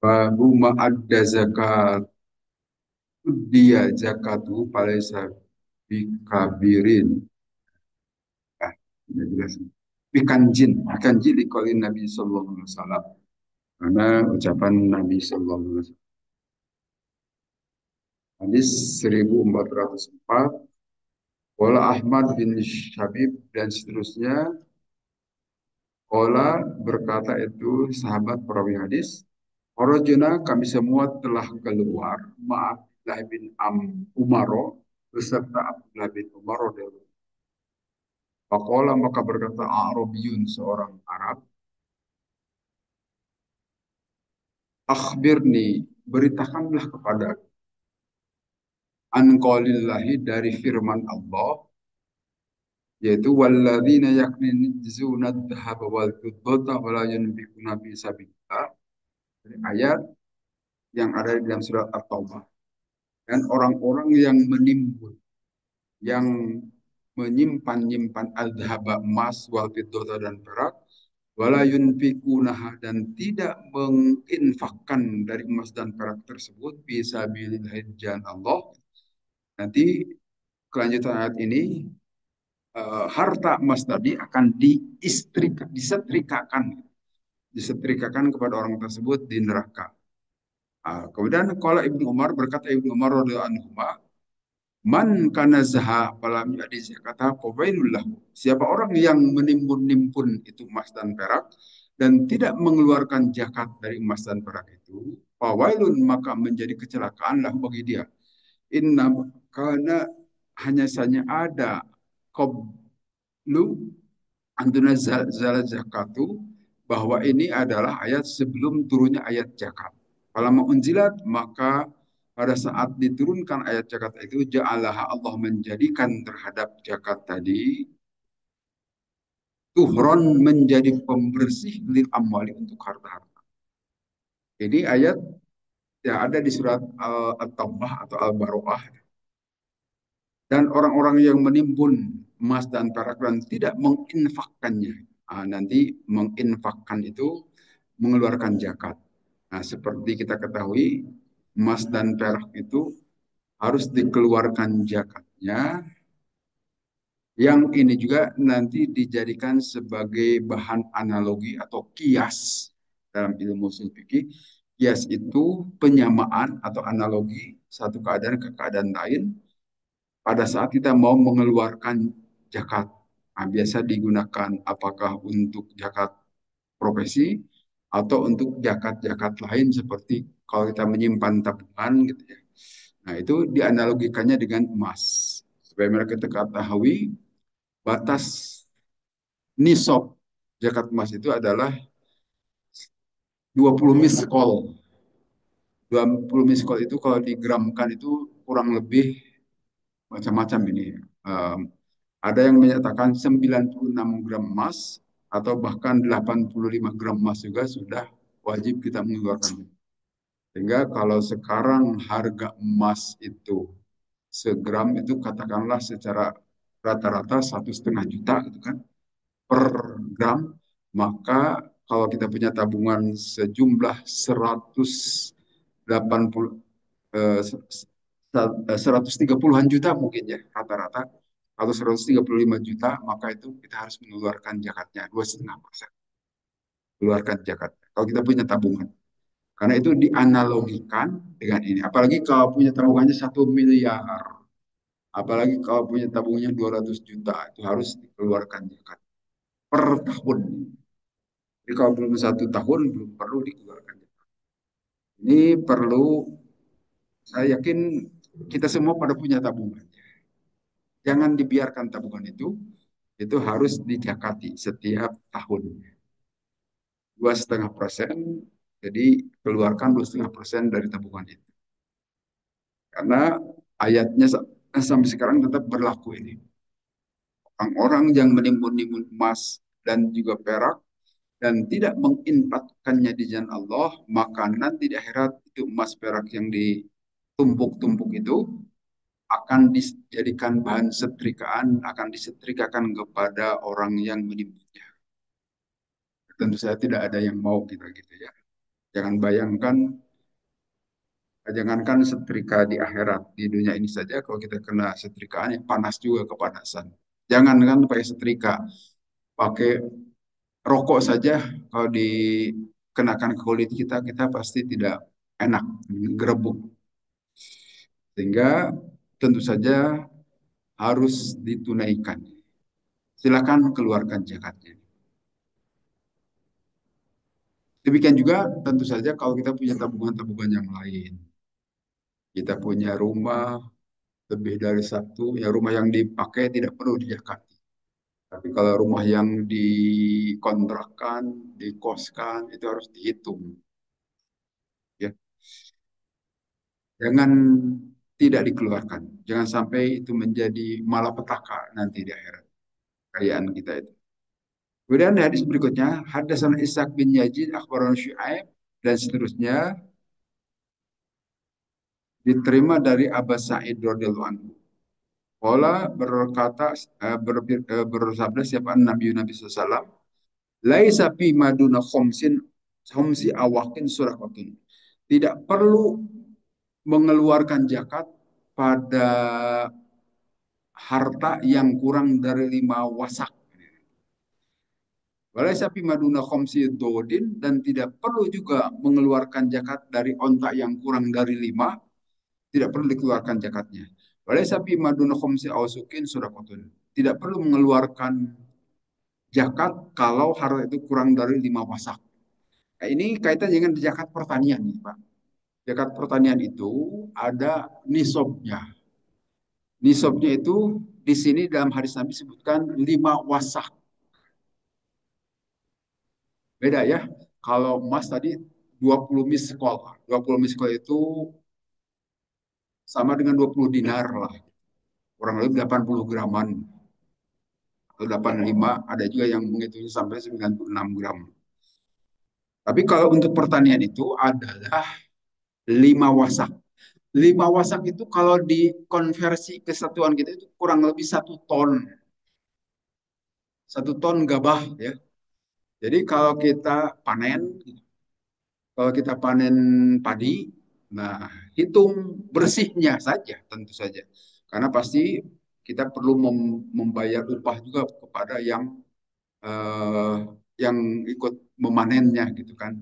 Babu ma'adda zakat dia zakatu palaysa bikabirin. Ah, ini jelas. Bikanjin dikolin Nabi Sallallahu Alaihi Wasallam. Karena ucapan Nabi Sallallahu Alaihi Wasallam. Hadis 1404. Qala Ahmad bin Syabib dan seterusnya. Qala berkata itu sahabat perawi hadis. Orojuna kami semua telah keluar Abdullah bin Umaro beserta Abdullah bin Umaro. Faqala maka berkata Arabiyun seorang Arab. Akhbirni beritakanlah kepada an qaulillahi dari firman Allah yaitu walladzina yaknizuna adh-dhahaba wal fiddata wa la yunfiquna fi sabilillah. Dari ayat yang ada di dalam surat At-Taubah. Dan orang-orang yang menimbun, yang menyimpan-nyimpan al-dhahaba emas wal fiddata dan perak wala yunfikunaha dan tidak menginfakkan dari emas dan perak tersebut bisa bilillahi jalan Allah. Nanti kelanjutan ayat ini harta emas tadi akan disetrikakan kepada orang tersebut di neraka. Kemudian kalau Ibnu Umar berkata Ibnu Umar radhiyallahu anhu, man kana zaha falam yadi zakata qabailul lahu. Siapa orang yang menimbun-nimbun itu emas dan perak dan tidak mengeluarkan zakat dari emas dan perak itu, fawailun maka menjadi kecelakaan lah bagi dia. Inna karena hanya saja ada qablu antuna zalat zakatu bahwa ini adalah ayat sebelum turunnya ayat zakat. Kalau unzilat maka pada saat diturunkan ayat zakat itu ja'alah Allah menjadikan terhadap zakat tadi tuhron menjadi pembersih lil amwali untuk harta-harta. Jadi ayat yang ada di surat At-Taubah atau Al-Baroah dan orang-orang yang menimbun emas dan perak dan tidak menginfakkannya. Nanti menginfakkan itu mengeluarkan zakat. Nah, seperti kita ketahui, emas dan perak itu harus dikeluarkan zakatnya. Yang ini juga nanti dijadikan sebagai bahan analogi atau kias dalam ilmu usul fikih. Kias itu penyamaan atau analogi satu keadaan ke keadaan lain pada saat kita mau mengeluarkan zakat. Nah, biasa digunakan apakah untuk zakat profesi atau untuk zakat-zakat lain seperti kalau kita menyimpan tabungan gitu ya. Nah, itu dianalogikannya dengan emas. Supaya mereka ketahui batas nisab zakat emas itu adalah 20 miskol. 20 miskol itu kalau digramkan itu kurang lebih macam-macam ini. Um, Ada yang menyatakan 96 gram emas atau bahkan 85 gram emas juga sudah wajib kita mengeluarkan. Sehingga kalau sekarang harga emas itu segram itu katakanlah secara rata-rata 1,5 juta gitu kan per gram, maka kalau kita punya tabungan sejumlah 180 130-an juta mungkin ya rata-rata atau 135 juta maka itu kita harus mengeluarkan zakatnya 2,5%. Keluarkan zakat kalau kita punya tabungan. Karena itu dianalogikan dengan ini. Apalagi kalau punya tabungannya 1 miliar. Apalagi kalau punya tabungannya 200 juta. Itu harus dikeluarkan zakat per tahun. Jadi kalau belum 1 tahun, belum perlu dikeluarkan zakat. Ini perlu, saya yakin kita semua pada punya tabungan. Jangan dibiarkan tabungan itu harus dijakati setiap tahun. 2,5%, jadi keluarkan 2,5% dari tabungan itu. Karena ayatnya sampai sekarang tetap berlaku ini. Orang-orang yang menimbun-nimbun emas dan juga perak dan tidak menginfakkannya di jalan Allah, maka nanti di akhirat itu emas perak yang ditumpuk-tumpuk itu akan dijadikan bahan setrikaan, akan disetrikakan kepada orang yang menimbunnya. Tentu saja tidak ada yang mau kita gitu ya. Jangan bayangkan, jangankan setrika di akhirat, di dunia ini saja kalau kita kena setrikaan ya panas juga kepanasan. Jangankan pakai setrika, pakai rokok saja kalau dikenakan ke kulit kita, kita pasti tidak enak, gerebuk. Sehingga tentu saja harus ditunaikan. Silakan keluarkan zakatnya. Demikian juga tentu saja kalau kita punya tabungan-tabungan yang lain. Kita punya rumah lebih dari satu, ya rumah yang dipakai tidak perlu dizakati. Tapi kalau rumah yang dikontrakkan, dikoskan, itu harus dihitung. Ya, jangan tidak dikeluarkan. Jangan sampai itu menjadi malapetaka nanti di akhirat kekayaan kita itu. Kemudian hadis berikutnya, Hadatsana Ishaq bin Yazid, akhbarana Syu'aib dan seterusnya diterima dari Abbas Sa'id radhiyallahu anhu. Qala berkata bersabda siapa Nabi SAW, laisa fi maduna khamsi awakin surakatun. Tidak perlu mengeluarkan zakat pada harta yang kurang dari 5 wasak. Walaisa fi maduna khamsi dodin, dan tidak perlu juga mengeluarkan zakat dari onta yang kurang dari 5, tidak perlu dikeluarkan zakatnya. Walaisa fi maduna khamsi awsukin surakatun. Tidak perlu mengeluarkan zakat kalau harta itu kurang dari 5 wasak. Nah, ini kaitan dengan zakat pertanian nih, Pak. Zakat pertanian itu ada nisabnya. Nisabnya itu di sini dalam hadis Nabi sebutkan 5 wasak. Beda ya. Kalau emas tadi 20 miskol. 20 miskol itu sama dengan 20 dinar lah. Kurang lebih 80 graman. Atau 85, ada juga yang menghitungnya sampai 96 gram. Tapi kalau untuk pertanian itu adalah 5 wasak. 5 wasak itu kalau dikonversi ke satuan kita itu kurang lebih 1 ton. 1 ton gabah ya. Jadi kalau kita panen padi, nah hitung bersihnya saja tentu saja. Karena pasti kita perlu membayar upah juga kepada eh, yang ikut memanennya gitu kan.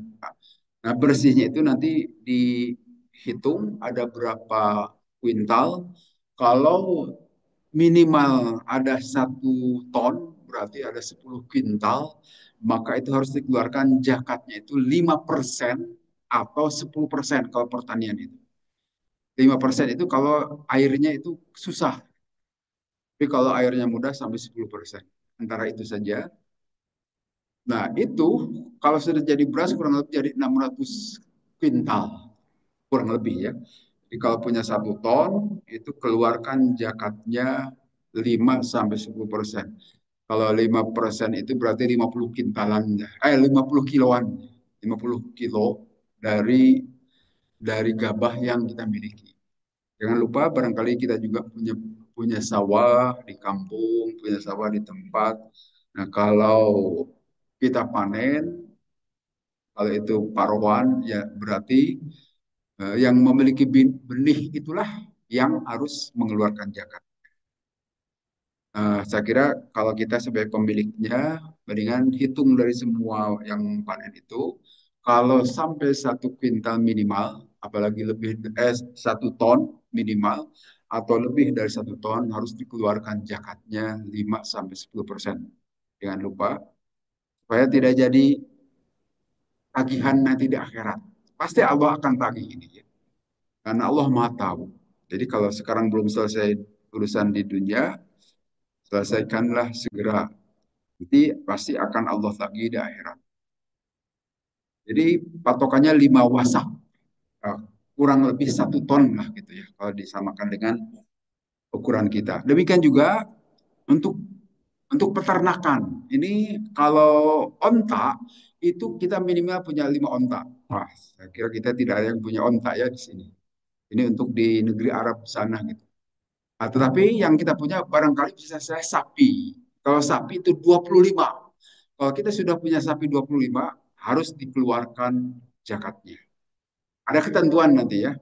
Nah, bersihnya itu nanti dihitung ada berapa kuintal. Kalau minimal ada 1 ton, berarti ada 10 kuintal, maka itu harus dikeluarkan zakatnya itu 5% atau 10% kalau pertanian itu. 5% itu kalau airnya itu susah, tapi kalau airnya mudah sampai 10%. Antara itu saja. Nah, itu kalau sudah jadi beras kurang lebih jadi 600 kuintal, kurang lebih ya. Jadi kalau punya 1 ton, itu keluarkan zakatnya 5 sampai 10%. Kalau 5% itu berarti 50 kintalan, 50 kiloan, 50 kilo dari gabah yang kita miliki. Jangan lupa barangkali kita juga punya punya sawah di kampung, punya sawah di tempat. Nah, kalau kita panen, kalau itu paruan, ya berarti yang memiliki benih itulah yang harus mengeluarkan zakat. Saya kira kalau kita sebagai pemiliknya, mendingan hitung dari semua yang panen itu, kalau sampai 1 kuintal minimal, apalagi 1 ton minimal, atau lebih dari 1 ton harus dikeluarkan zakatnya 5 sampai 10%. Jangan lupa, supaya tidak jadi tagihan nanti di akhirat. Pasti Allah akan tagih ini, ya. Karena Allah Maha tahu. Jadi kalau sekarang belum selesai urusan di dunia, selesaikanlah segera. Nanti pasti akan Allah tagih di akhirat. Jadi patokannya 5 wasak. Eh, Kurang lebih 1 ton lah gitu ya. Kalau disamakan dengan ukuran kita. Demikian juga untuk peternakan. Ini kalau onta, itu kita minimal punya 5 onta. Wah, saya kira kita tidak ada yang punya onta ya di sini. Ini untuk di negeri Arab sana gitu. Nah, tetapi yang kita punya barangkali bisa saya sapi. Kalau sapi itu 25. Kalau kita sudah punya sapi 25, harus dikeluarkan zakatnya. Ada ketentuan nanti ya.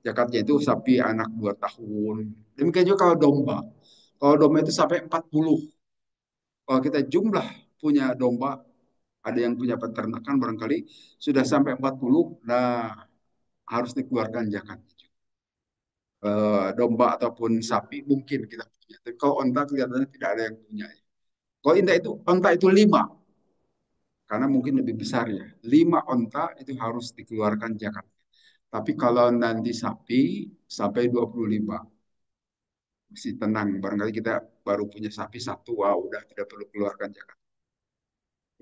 Zakatnya itu sapi anak 2 tahun. Demikian juga kalau domba. Kalau domba itu sampai 40. Kalau kita jumlah punya domba, ada yang punya peternakan barangkali sudah sampai 40, nah harus dikeluarkan zakat. Domba ataupun sapi mungkin kita punya. Tapi kalau onta kelihatannya tidak ada yang punya. Kalau onta itu 5, karena mungkin lebih besar ya. 5 onta itu harus dikeluarkan zakat. Tapi kalau nanti sapi sampai 25, masih tenang. Barangkali kita baru punya sapi satu, wah udah tidak perlu keluarkan zakat.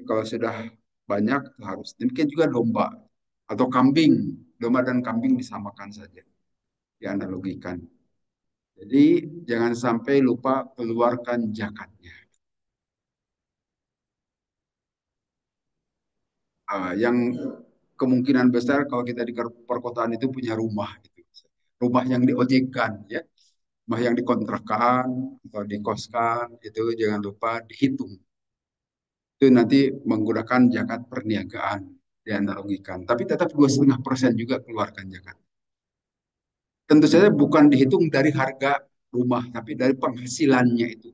Kalau sudah banyak harus. Demikian juga domba atau kambing. Domba dan kambing disamakan saja, dianalogikan. Jadi jangan sampai lupa keluarkan zakatnya. Yang kemungkinan besar kalau kita di perkotaan itu punya rumah, gitu. Rumah yang diojekkan, ya, rumah yang dikontrakan atau dikoskan itu jangan lupa dihitung. Itu nanti menggunakan zakat perniagaan dianalogikan. Tapi tetap 2,5% juga keluarkan zakat. Tentu saja bukan dihitung dari harga rumah, tapi dari penghasilannya itu.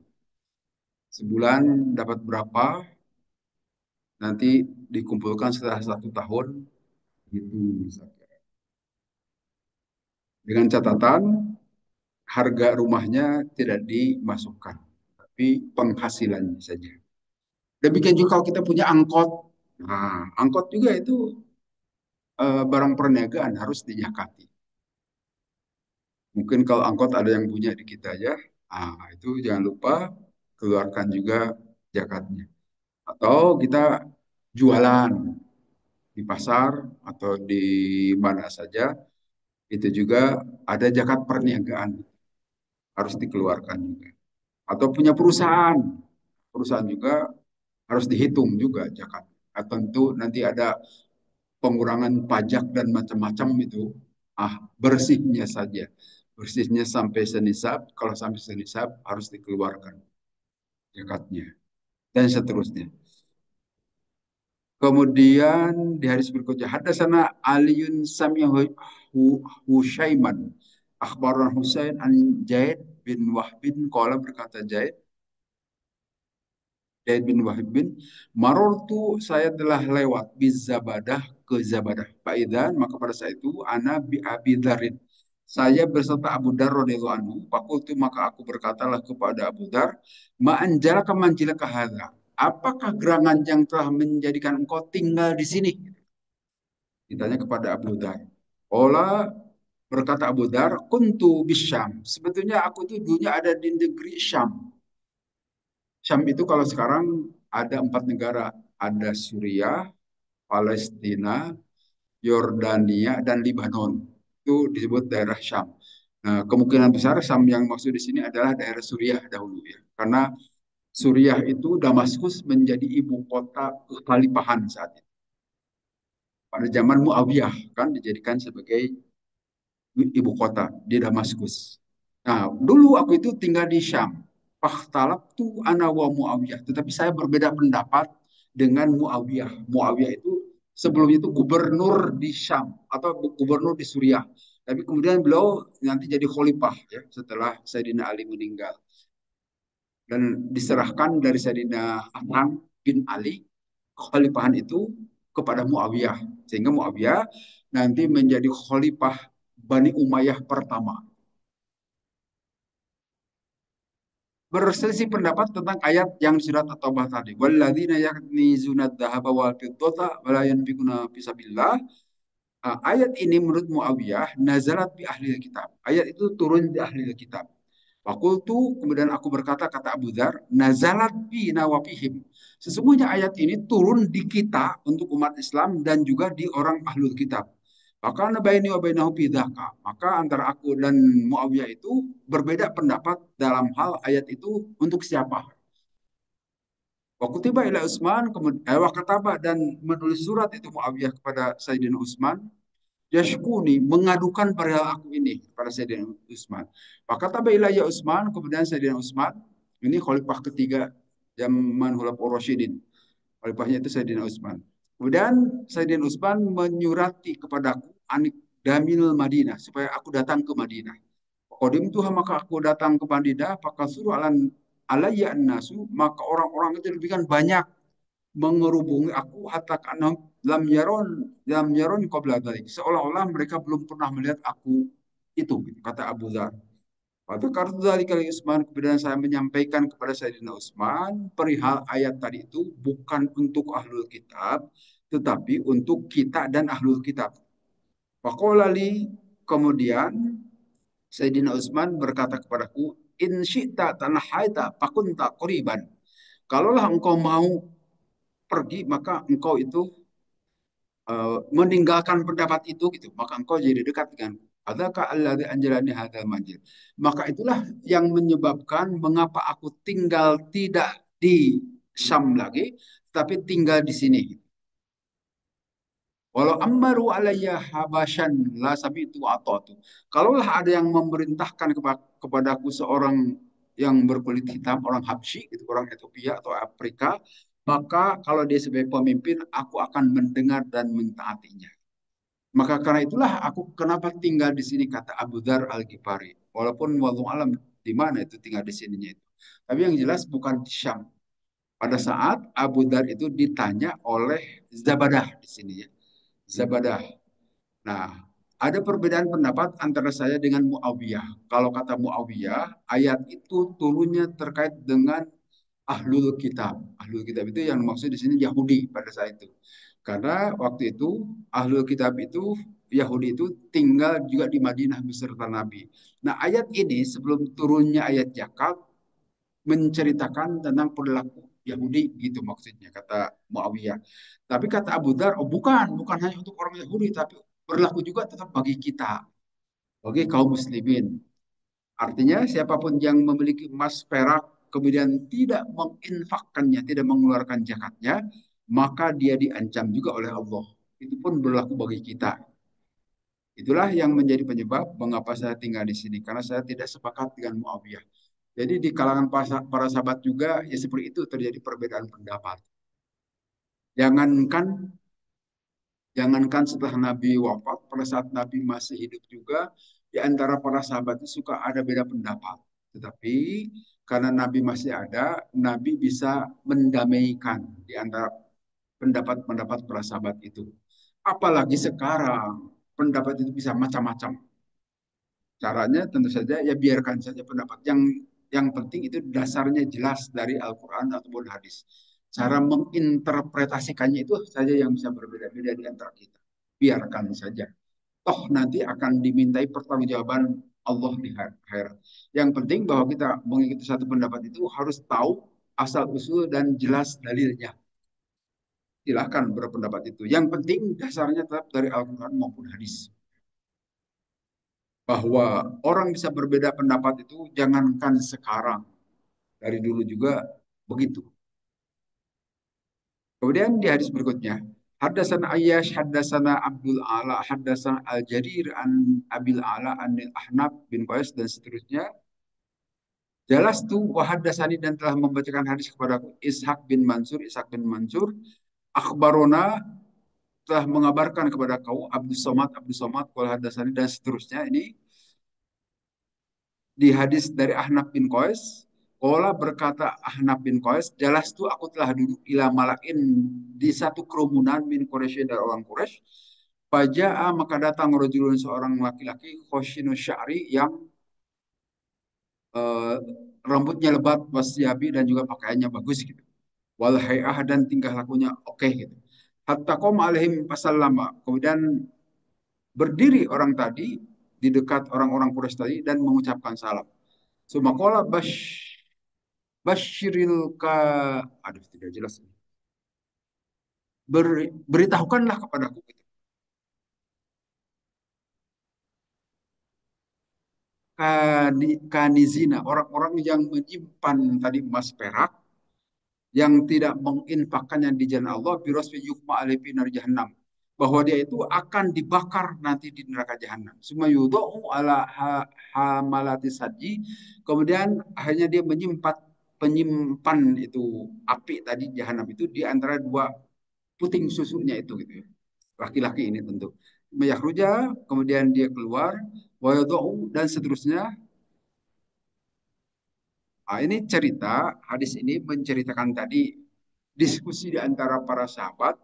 Sebulan dapat berapa, nanti dikumpulkan setelah 1 tahun, gitu misalnya. Dengan catatan harga rumahnya tidak dimasukkan, tapi penghasilannya saja. Demikian juga kalau kita punya angkot. Nah, angkot juga itu barang perniagaan harus dijakati. Mungkin kalau angkot ada yang punya di kita ya, itu jangan lupa keluarkan juga zakatnya. Atau kita jualan di pasar atau di mana saja, itu juga ada zakat perniagaan harus dikeluarkan juga. Atau punya perusahaan, perusahaan juga harus dihitung juga zakat. Tentu nanti ada pengurangan pajak dan macam-macam itu. Bersihnya saja. Bersihnya sampai senisab, kalau sampai senisab harus dikeluarkan zakatnya. Dan seterusnya. Kemudian di hadis berikutnya, hadasana Aliun Samiyahu Hushaiman. Akhbaran Husain an Jaid bin Wahbin. Qala berkata Jaid, Zaid bin Wahib bin Marortu, saya telah lewat bizabadah ke Zabadah. Faidan, maka pada saat itu ana bi Abi Dharin. Saya berserta Abu Dar radhiyallahu anhu. Fakultu, maka aku berkatalah kepada Abu Dar, ma anjalaka manjilaka hadza? Apakah gerangan yang telah menjadikan engkau tinggal di sini? Ditanya kepada Abu Dar. Ola, berkata Abu Dar, kuntu bisyam. Sebetulnya aku itu dulunya ada di negeri Syam. Syam itu kalau sekarang ada 4 negara. Ada Suriah, Palestina, Yordania, dan Lebanon. Itu disebut daerah Syam. Nah, kemungkinan besar Syam yang maksud di sini adalah daerah Suriah dahulu ya. Karena Suriah itu Damaskus menjadi ibu kota kekhalifahan saat itu. Pada zaman Muawiyah kan dijadikan sebagai ibu kota di Damaskus. Nah, dulu aku itu tinggal di Syam. Fakhtalaftu ana wa Muawiyah. Tetapi saya berbeda pendapat dengan Muawiyah. Muawiyah itu sebelumnya itu gubernur di Syam atau gubernur di Suriah. Tapi kemudian beliau nanti jadi khalifah ya setelah Sayyidina Ali meninggal. Dan diserahkan dari Sayyidina Hasan bin Ali kekhalifahan itu kepada Muawiyah. Sehingga Muawiyah nanti menjadi khalifah Bani Umayyah pertama. Berselisih pendapat tentang ayat yang di surat At-Taubah tadi. Walladzina yaknizuna dzahaba wal fiddata wa la yanfiquna fi sabilillah. Ayat ini menurut Muawiyah nazalat bi ahli kitab. Ayat itu turun di ahli kitab. Fakultu, kemudian aku berkata, kata Abu Dhar, nazalat bi nawafihim. Sesungguhnya ayat ini turun di kita untuk umat Islam dan juga di orang ahlul kitab. Maka nabaini wa bainahu bidhaka. Maka antara aku dan Muawiyah itu berbeda pendapat dalam hal ayat itu untuk siapa. Waktu tiba ila Utsman, kemudian wakataba dan menulis surat itu Muawiyah kepada Sayyidina Utsman, Yashkuni mengadukan perihal aku ini pada Sayyidina Utsman. Maka tabi ilayya Utsman, kemudian Sayyidina Utsman, ini khalifah ketiga zaman Khulafaur Rasyidin. Khalifahnya itu Sayyidina Utsman. Kemudian Sayyidina Utsman menyurati kepadaku anik damil Madinah supaya aku datang ke Madinah. Kodim tuh maka aku datang ke Madinah, maka suruh alayya nasu, maka orang-orang itu lebih kan banyak mengerubungi aku hatta kana lam yaron qabla dzalik. Seolah-olah mereka belum pernah melihat aku itu, gitu, kata Abu Dzar. Waktu kartu dari kali Utsman, kemudian saya menyampaikan kepada Sayyidina Utsman perihal ayat tadi itu bukan untuk ahlul kitab, tetapi untuk kita dan ahlul kitab. Faqala li, kemudian Sayyidina Utsman berkata kepadaku, in syi'ta tanahaita fakunta qoriban. Kalaulah engkau mau pergi, maka engkau itu meninggalkan pendapat itu gitu, maka engkau jadi dekat dengan adakah alladzi anjalani hadzal manjil. Maka itulah yang menyebabkan mengapa aku tinggal tidak di Syam lagi, tapi tinggal di sini. Walau ammaru alayya habasyan la sabitu atatu. Kalaulah ada yang memerintahkan kepadaku seorang yang berkulit hitam, orang Habsyi, itu orang Ethiopia atau Afrika, maka kalau dia sebagai pemimpin, aku akan mendengar dan mentaatinya. Maka karena itulah aku kenapa tinggal di sini, kata Abu Dzar Al-Ghifari. Walaupun wallahu alam di mana itu tinggal di sininya itu. Tapi yang jelas bukan di Syam. Pada saat Abu Dzar itu ditanya oleh Zabadah di sini ya. Zabadah. Nah, ada perbedaan pendapat antara saya dengan Muawiyah. Kalau kata Muawiyah, ayat itu turunnya terkait dengan ahlul kitab. Ahlul kitab itu yang maksud di sini Yahudi pada saat itu. Karena waktu itu ahlul kitab itu Yahudi itu tinggal juga di Madinah beserta Nabi. Nah, ayat ini sebelum turunnya ayat zakat menceritakan tentang perilaku Yahudi gitu maksudnya kata Muawiyah. Tapi kata Abu Dar, oh bukan hanya untuk orang Yahudi tapi berlaku juga tetap bagi kita, bagi kaum muslimin. Artinya siapapun yang memiliki emas perak kemudian tidak menginfakkannya, tidak mengeluarkan zakatnya, maka dia diancam juga oleh Allah. Itu pun berlaku bagi kita. Itulah yang menjadi penyebab mengapa saya tinggal di sini karena saya tidak sepakat dengan Muawiyah. Jadi di kalangan para sahabat juga ya seperti itu terjadi perbedaan pendapat. Jangankan Jangankan setelah Nabi wafat, pada saat Nabi masih hidup juga, di antara para sahabat itu suka ada beda pendapat. Tetapi karena Nabi masih ada, Nabi bisa mendamaikan di antara pendapat-pendapat para sahabat itu. Apalagi sekarang, pendapat itu bisa macam-macam. Caranya tentu saja ya biarkan saja pendapat. Yang penting itu dasarnya jelas dari Al-Quran ataupun hadis. Cara menginterpretasikannya itu saja yang bisa berbeda-beda di antara kita. Biarkan saja. Toh nanti akan dimintai pertanggungjawaban Allah di akhirat. Yang penting bahwa kita mengikuti satu pendapat itu harus tahu asal usul dan jelas dalilnya. Silahkan berpendapat itu. Yang penting dasarnya tetap dari Al-Quran maupun hadis. Bahwa orang bisa berbeda pendapat itu jangankan sekarang, dari dulu juga begitu. Kemudian di hadis berikutnya, Haddasan Ayyash, Haddasana Abdul Ala, Haddasan Al-Jarir, an Abil Ala, an Ahnab bin Qais, dan seterusnya. Jelas tuh Wahaddasani dan telah membacakan hadis kepadaku Ishak bin Mansur, Akhbarona telah mengabarkan kepada kau Abdus Somad, Qala Haddasani, dan seterusnya. Ini di hadis dari Ahnaf bin Qais, Kola berkata Ahnaf bin Qais, jelas tu aku telah duduk ila malakin di satu kerumunan min Quraisy dari orang Quraisy. Faja'a maka datang rojulun seorang laki-laki khoshinu sya'ri yang eh, rambutnya lebat, wasyabi dan juga pakaiannya bagus gitu. Wal hay'ah dan tingkah lakunya oke gitu. Hatta qom alaihim pasallama. Kemudian berdiri orang tadi di dekat orang-orang Quraisy tadi dan mengucapkan salam. Sumakola Bashiril ka, aduh tidak jelas. Beritahukanlah kepadaku gitu. Kanizina, orang-orang yang menyimpan tadi emas perak, yang tidak menginfakkannya di jalan Allah, birosfi yukma alifi nar jahannam. Bahwa dia itu akan dibakar nanti di neraka jahanam. Sumayudo'u ala hamalati saji. Kemudian akhirnya dia penyimpan itu api tadi jahanam itu di antara dua puting susunya itu gitu ya. Laki-laki ini tentu. Yakhruja, kemudian dia keluar, wa dan seterusnya. Nah, ini cerita, hadis ini menceritakan tadi diskusi di antara para sahabat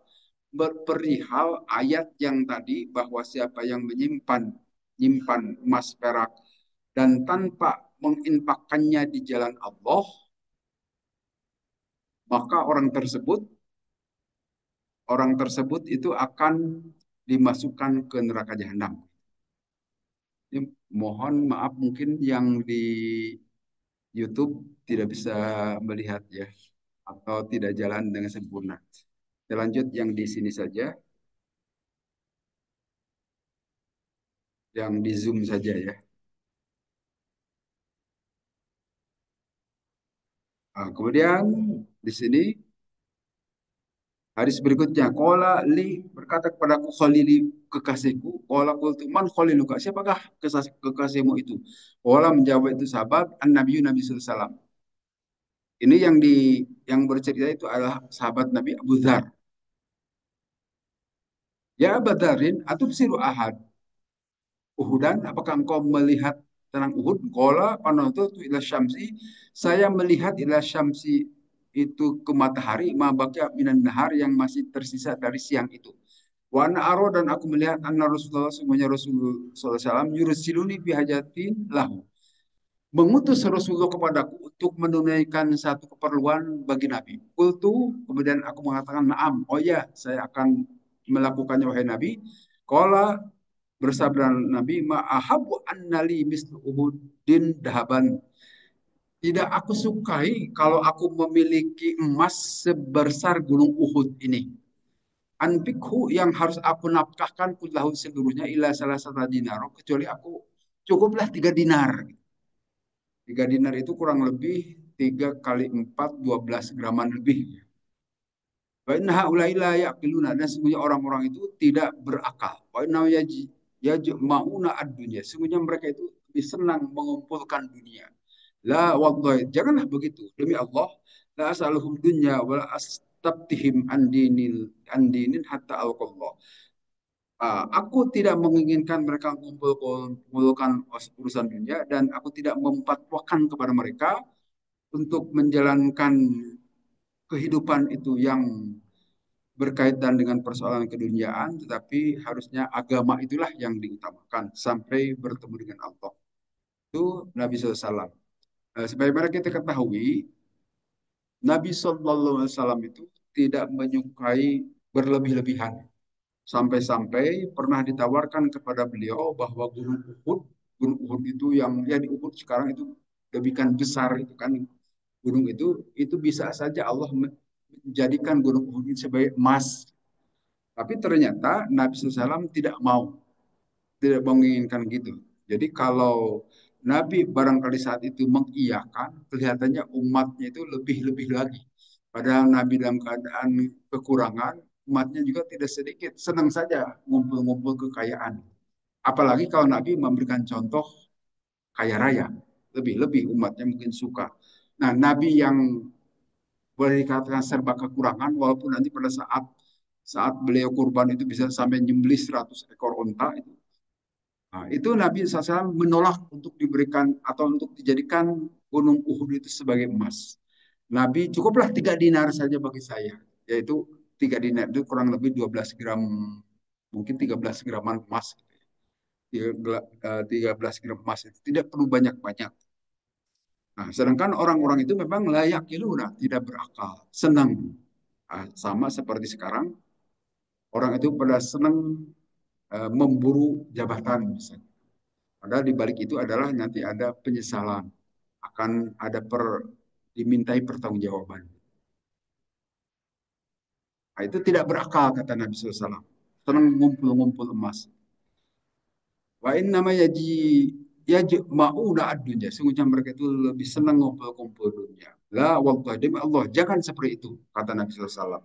berperihal ayat yang tadi bahwa siapa yang menyimpan emas perak dan tanpa menginfakkannya di jalan Allah, maka orang tersebut itu akan dimasukkan ke neraka jahanam. Ini mohon maaf mungkin yang di YouTube tidak bisa melihat ya atau tidak jalan dengan sempurna. Kita lanjut yang di sini saja, yang di Zoom saja ya. Nah, kemudian di sini hadis berikutnya, Qala li berkata kepadaku Khalili kekasihku, Qala qultu man khaliluka? Siapakah kekasihmu itu? Qala menjawab itu sahabat An-Nabi Nabi sallallahu alaihi wasallam. Ini yang bercerita itu adalah sahabat Nabi Abu Dzar. Ya Abu Dzarin, atubsiru ahad Uhudan, apakah engkau melihat tentang Uhud? Qala panautu ila syamsi, saya melihat ila syamsi itu ke matahari, ma baqiya minan nahar yang masih tersisa dari siang itu. Wa ana aro dan aku melihat anna Rasulullah semuanya Rasulullah sallallahu alaihi wasallam yursiluni bihajatin lahu. Mengutus Rasulullah kepadaku untuk menunaikan satu keperluan bagi Nabi. Kultu, kemudian aku mengatakan, naam, oh ya, saya akan melakukannya wahai Nabi. Kala bersabda Nabi, ma'ahabu annali mislu uhudin dahaban. Tidak aku sukai kalau aku memiliki emas sebesar gunung Uhud ini. Anfikhu yang harus aku nafkahkan kullahu seluruhnya ila salah satu dinar. Kecuali aku cukuplah 3 dinar. 3 dinar itu kurang lebih 3 kali 4, 12 graman lebih. Wa inna haulai la yaqiluna dan sesungguhnya orang-orang itu tidak berakal. Wa inna yajma'una ad-dunya. Sesungguhnya mereka itu lebih senang mengumpulkan dunia. La wallahi, janganlah begitu. Demi Allah, la as'aluhum dunya wa la astabtihim an dinin hatta alqallah. Aku tidak menginginkan mereka mengumpulkan urusan dunia dan aku tidak memfatwakan kepada mereka untuk menjalankan kehidupan itu yang berkaitan dengan persoalan keduniaan, tetapi harusnya agama itulah yang diutamakan sampai bertemu dengan Allah. Itu Nabi SAW. Sebagaimana kita ketahui, Nabi SAW itu tidak menyukai berlebih-lebihan. Sampai-sampai pernah ditawarkan kepada beliau bahwa Gunung Uhud itu yang ya di Uhud sekarang itu lebihkan besar itu kan gunung itu bisa saja Allah menjadikan Gunung Uhud itu sebagai emas. Tapi ternyata Nabi SAW tidak menginginkan gitu. Jadi kalau Nabi barangkali saat itu mengiyakan, kelihatannya umatnya itu lebih-lebih lagi. Padahal Nabi dalam keadaan kekurangan, umatnya juga tidak sedikit. Senang saja ngumpul-ngumpul kekayaan. Apalagi kalau Nabi memberikan contoh kaya raya. Lebih-lebih umatnya mungkin suka. Nah, Nabi yang boleh dikatakan serba kekurangan, walaupun nanti pada saat saat beliau kurban itu bisa sampai nyembelih 100 ekor onta itu. Nah, itu Nabi SAW menolak untuk diberikan atau untuk dijadikan gunung Uhud itu sebagai emas. Nabi cukuplah 3 dinar saja bagi saya, yaitu 3 dinar itu kurang lebih 12 gram, mungkin 13 graman emas. 13 gram emas itu tidak perlu banyak-banyak. Nah, sedangkan orang-orang itu memang layak iluna, tidak berakal, senang. Nah, sama seperti sekarang, orang itu pada senang memburu jabatan misalnya. Padahal di balik itu adalah nanti ada penyesalan, akan ada dimintai pertanggungjawaban. Nah, itu tidak berakal kata Nabi SAW. Senang ngumpul-ngumpul emas. Wa in nama ma'una ad-dunya. Sungguhnya mereka itu lebih senang ngumpul-ngumpul dunia. La wallahi demi Allah, jangan seperti itu kata Nabi SAW.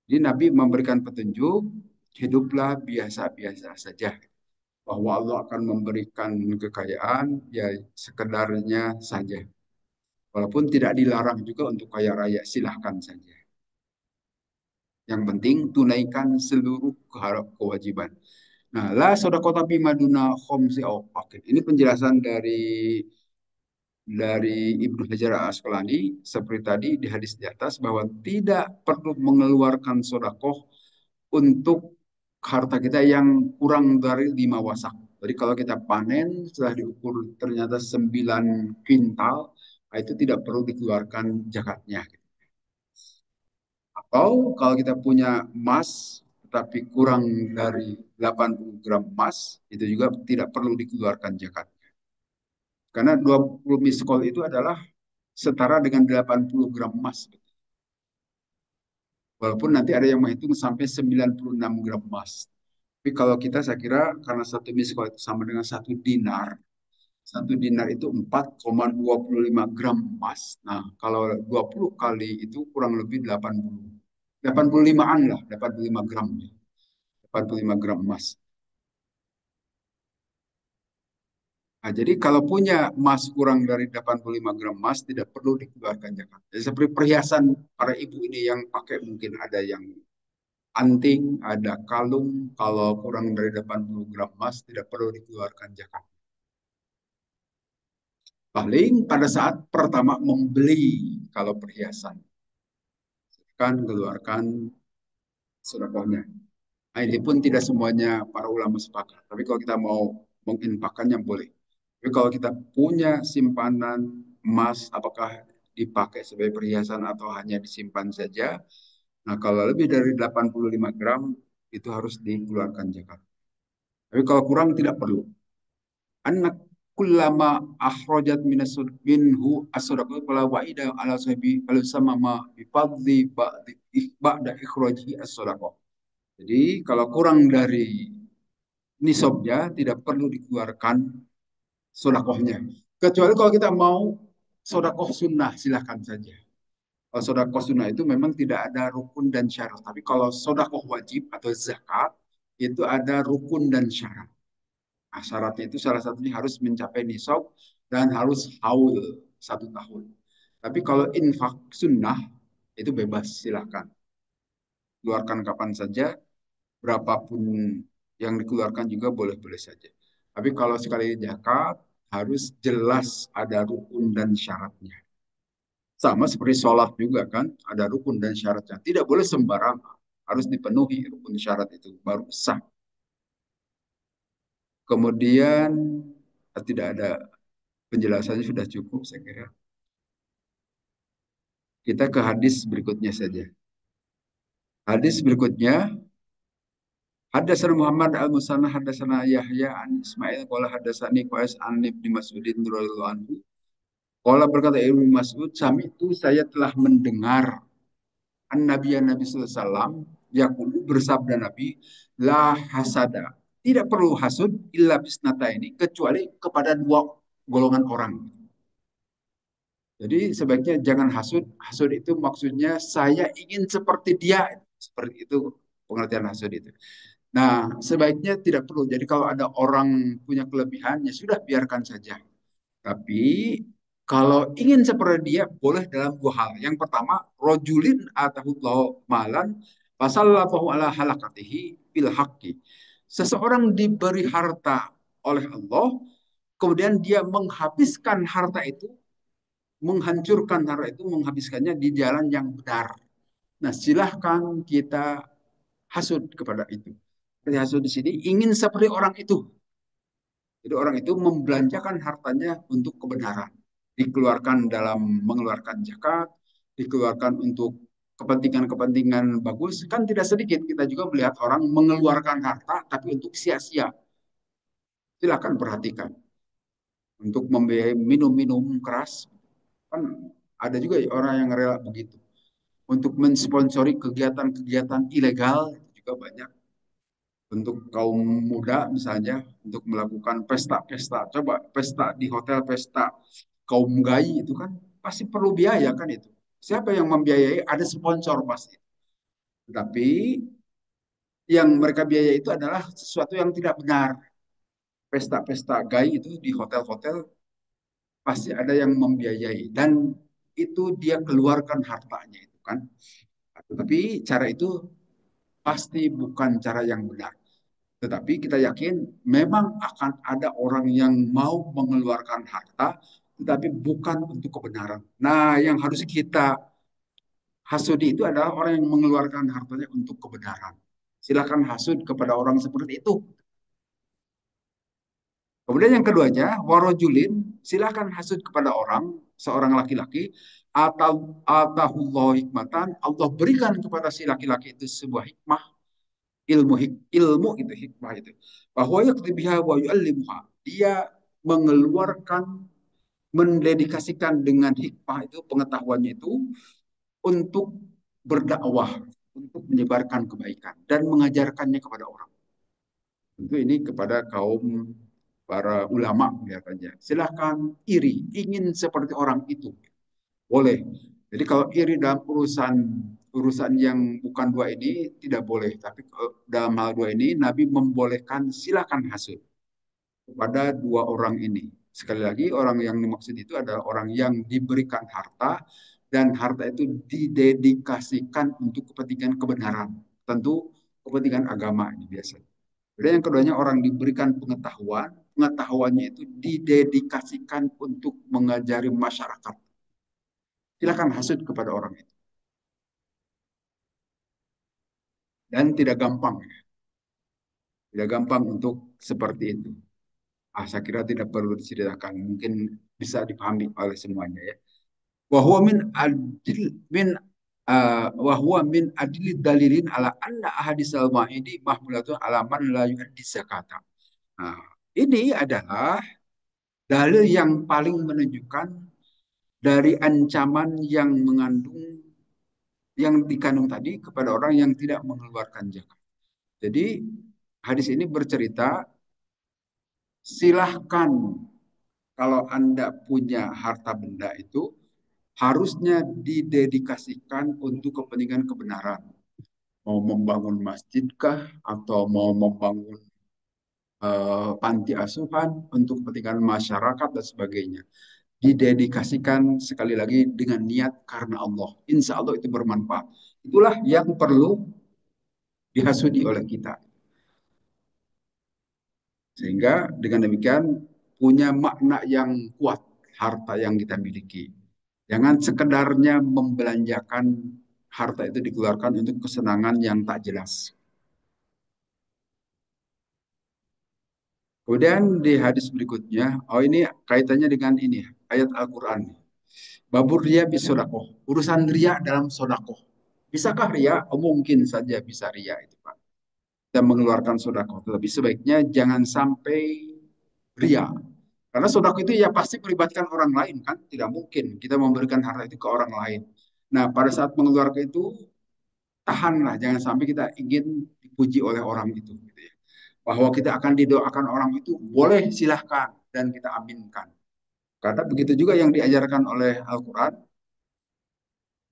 Jadi Nabi memberikan petunjuk, hiduplah biasa-biasa saja. Bahwa Allah akan memberikan kekayaan, ya sekedarnya saja. Walaupun tidak dilarang juga untuk kaya raya, silahkan saja. Yang penting tunaikan seluruh kewajiban. Nah, la sodakota bima duna khomsi awqatin. Ini penjelasan dari Ibnu Hajar Al-Asqalani seperti tadi di hadis di atas bahwa tidak perlu mengeluarkan sodakoh untuk harta kita yang kurang dari 5 wasak. Jadi kalau kita panen setelah diukur ternyata 9 kintal, nah itu tidak perlu dikeluarkan zakatnya. Atau kalau kita punya emas tetapi kurang dari 80 gram emas, itu juga tidak perlu dikeluarkan zakat. Karena 20 miskol itu adalah setara dengan 80 gram emas. Walaupun nanti ada yang menghitung sampai 96 gram emas. Tapi kalau kita saya kira karena satu miskol itu sama dengan satu dinar itu 4,25 gram emas. Nah, kalau 20 kali itu kurang lebih 85-an lah, 85 gram. 85 gram emas. Nah, jadi kalau punya emas kurang dari 85 gram emas tidak perlu dikeluarkan zakat. Jadi seperti perhiasan para ibu ini yang pakai mungkin ada yang anting, ada kalung, kalau kurang dari 80 gram emas tidak perlu dikeluarkan zakat. Paling pada saat pertama membeli kalau perhiasan kan keluarkan sedekahnya. Nah, ini pun tidak semuanya para ulama sepakat. Tapi kalau kita mau menginfakkannya boleh. Tapi kalau kita punya simpanan emas, apakah dipakai sebagai perhiasan atau hanya disimpan saja? Nah, kalau lebih dari 85 gram, itu harus dikeluarkan zakat. Tapi kalau kurang tidak perlu. Anak kullama akhrajat minhu as-sadaqah fala wa'ida ala sahibi kalau sama ma bifadli ba'da ikhraji as-sadaqah. Jadi kalau kurang dari nisabnya tidak perlu dikeluarkan sodakohnya. Kecuali kalau kita mau sodakoh sunnah silahkan saja. Kalau sodakoh sunnah itu memang tidak ada rukun dan syarat. Tapi kalau sodakoh wajib atau zakat itu ada rukun dan syarat. Nah, syaratnya itu salah satunya harus mencapai nisab dan harus haul 1 tahun. Tapi kalau infak sunnah itu bebas silahkan. Keluarkan kapan saja, berapapun yang dikeluarkan juga boleh-boleh saja. Tapi kalau sekali zakat harus jelas ada rukun dan syaratnya. Sama seperti sholat juga kan, ada rukun dan syaratnya. Tidak boleh sembarangan, harus dipenuhi rukun syarat itu baru sah. Kemudian tidak ada penjelasannya sudah cukup saya kira. Kita ke hadis berikutnya saja. Hadis berikutnya, Hadatsana Muhammad al-Musanna hadatsana Yahya an Ismail qala hadatsani Qais an Ibnu Mas'udin radhiyallahu anhu. Qala berkata Ibnu Mas'ud, sami itu saya telah mendengar an Nabi sallallahu alaihi wasallam yaqulu bersabda Nabi, la hasada. Tidak perlu hasud illa bisnata ini kecuali kepada dua golongan orang. Jadi sebaiknya jangan hasud. Hasud itu maksudnya saya ingin seperti dia. Seperti itu pengertian hasud itu. Nah, sebaiknya tidak perlu. Jadi kalau ada orang punya kelebihan, ya sudah biarkan saja. Tapi kalau ingin seperti dia, boleh dalam 2 hal. Yang pertama, rojulin atahullahu malan, fasallallahu ala halakatihi bil haqqi. Seseorang diberi harta oleh Allah, kemudian dia menghabiskan harta itu, menghancurkan harta itu, menghabiskannya di jalan yang benar. Nah, silahkan kita hasud kepada itu. Seperti hasud di sini ingin seperti orang itu. Jadi orang itu membelanjakan hartanya untuk kebenaran. Dikeluarkan dalam mengeluarkan zakat, dikeluarkan untuk kepentingan-kepentingan bagus. Kan tidak sedikit kita juga melihat orang mengeluarkan harta tapi untuk sia-sia. Silakan perhatikan. Untuk membiayai minum-minum keras. Kan ada juga orang yang rela begitu. Untuk mensponsori kegiatan-kegiatan ilegal juga banyak untuk kaum muda misalnya untuk melakukan pesta-pesta. Coba pesta di hotel, pesta kaum gai itu kan pasti perlu biaya kan itu. Siapa yang membiayai? Ada sponsor pasti. Tetapi yang mereka biaya itu adalah sesuatu yang tidak benar. Pesta-pesta gai itu di hotel-hotel pasti ada yang membiayai dan itu dia keluarkan hartanya itu kan. Tetapi cara itu pasti bukan cara yang benar. Tetapi kita yakin memang akan ada orang yang mau mengeluarkan harta, tetapi bukan untuk kebenaran. Nah, yang harus kita hasudi itu adalah orang yang mengeluarkan hartanya untuk kebenaran. Silakan hasud kepada orang seperti itu. Kemudian yang keduanya, warojulin, silakan hasud kepada orang, seorang laki-laki, atau atahullah hikmatan, Allah berikan kepada si laki-laki itu sebuah hikmah, ilmu itu hikmah itu. Bahwa yaktibiha wa yu'allimuha. Dia mengeluarkan, mendedikasikan dengan hikmah itu, pengetahuannya itu, untuk berdakwah, untuk menyebarkan kebaikan, dan mengajarkannya kepada orang. Tentu ini kepada kaum para ulama kelihatannya. Silahkan iri, ingin seperti orang itu. Boleh. Jadi kalau iri dalam urusan urusan yang bukan dua ini tidak boleh. Tapi dalam hal dua ini Nabi membolehkan silakan hasud kepada dua orang ini. Sekali lagi orang yang dimaksud itu adalah orang yang diberikan harta dan harta itu didedikasikan untuk kepentingan kebenaran. Tentu kepentingan agama ini biasanya. Dan yang keduanya orang diberikan pengetahuan, pengetahuannya itu didedikasikan untuk mengajari masyarakat. Silakan hasut kepada orang itu. Dan tidak gampang, ya. Tidak gampang untuk seperti itu. Saya kira tidak perlu diceritakan, mungkin bisa dipahami oleh semuanya ya. Wahwa min adil min wahwa min adil dalilin ala anna ahadis al-ma'idi mahmulatun ala man la yu'addi zakata. Nah, ini adalah dalil yang paling menunjukkan dari ancaman yang mengandung yang dikandung tadi kepada orang yang tidak mengeluarkan zakat. Jadi hadis ini bercerita silahkan kalau Anda punya harta benda itu harusnya didedikasikan untuk kepentingan kebenaran. Mau membangun masjidkah atau mau membangun panti asuhan untuk kepentingan masyarakat dan sebagainya. Didedikasikan sekali lagi dengan niat karena Allah. Insya Allah itu bermanfaat. Itulah yang perlu dihasudi oleh kita. Sehingga dengan demikian punya makna yang kuat harta yang kita miliki. Jangan sekedarnya membelanjakan harta itu dikeluarkan untuk kesenangan yang tak jelas. Kemudian di hadis berikutnya, ini kaitannya dengan ini ayat Al-Quran. Babur ria bis sodakoh. Urusan ria dalam sodakoh. Bisakah ria? Oh, mungkin saja bisa ria itu Pak. Dan mengeluarkan sodakoh. Tetapi sebaiknya jangan sampai ria. Karena sodakoh itu ya pasti melibatkan orang lain kan. Tidak mungkin kita memberikan harta itu ke orang lain. Nah pada saat mengeluarkan itu tahanlah. Jangan sampai kita ingin dipuji oleh orang itu. Gitu ya. Bahwa kita akan didoakan orang itu boleh silahkan dan kita aminkan. Karena begitu juga yang diajarkan oleh Al-Quran,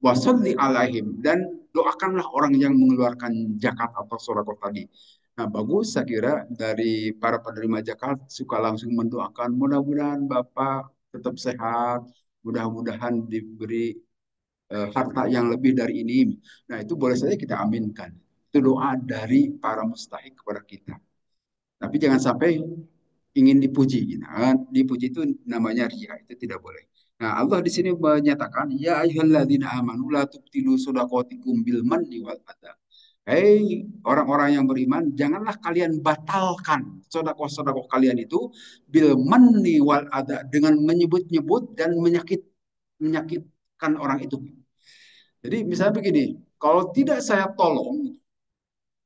wasalli alaihim dan doakanlah orang yang mengeluarkan zakat atau sedekah tadi. Nah, bagus saya kira dari para penerima zakat suka langsung mendoakan mudah-mudahan Bapak tetap sehat, mudah-mudahan diberi harta yang lebih dari ini. Nah, itu boleh saja kita aminkan. Itu doa dari para mustahik kepada kita. Tapi jangan sampai ingin dipuji. Nah, dipuji itu namanya ria, itu tidak boleh. Nah, Allah di sini menyatakan, ya ayyuhalladzina amanu la tubtilu shadaqatikum bil manni wal adha. Hei orang-orang yang beriman, janganlah kalian batalkan sedekah-sedekah kalian itu bil manni wal adha dengan menyebut-nyebut dan menyakitkan orang itu. Jadi misalnya begini, kalau tidak saya tolong,